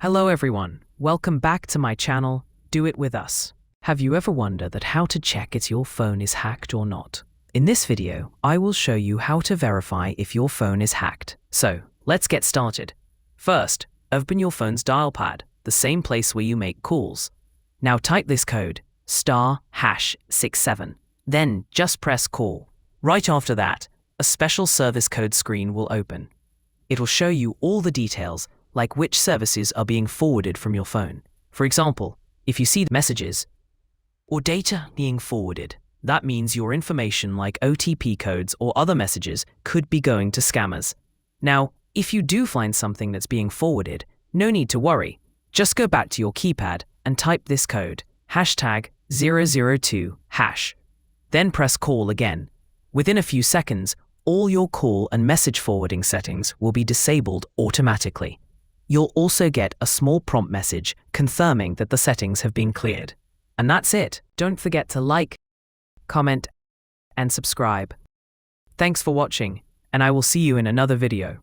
Hello everyone, welcome back to my channel, Do It With Us. Have you ever wondered that how to check if your phone is hacked or not? In this video, I will show you how to verify if your phone is hacked. So, let's get started. First, open your phone's dial pad, the same place where you make calls. Now type this code, *#67. Then just press call. Right after that, a special service code screen will open. It will show you all the details, like which services are being forwarded from your phone. For example, if you see messages or data being forwarded, that means your information like OTP codes or other messages could be going to scammers. Now, if you do find something that's being forwarded, no need to worry. Just go back to your keypad and type this code, #002#. Then press call again. Within a few seconds, all your call and message forwarding settings will be disabled automatically. You'll also get a small prompt message confirming that the settings have been cleared. And that's it. Don't forget to like, comment, and subscribe. Thanks for watching, and I will see you in another video.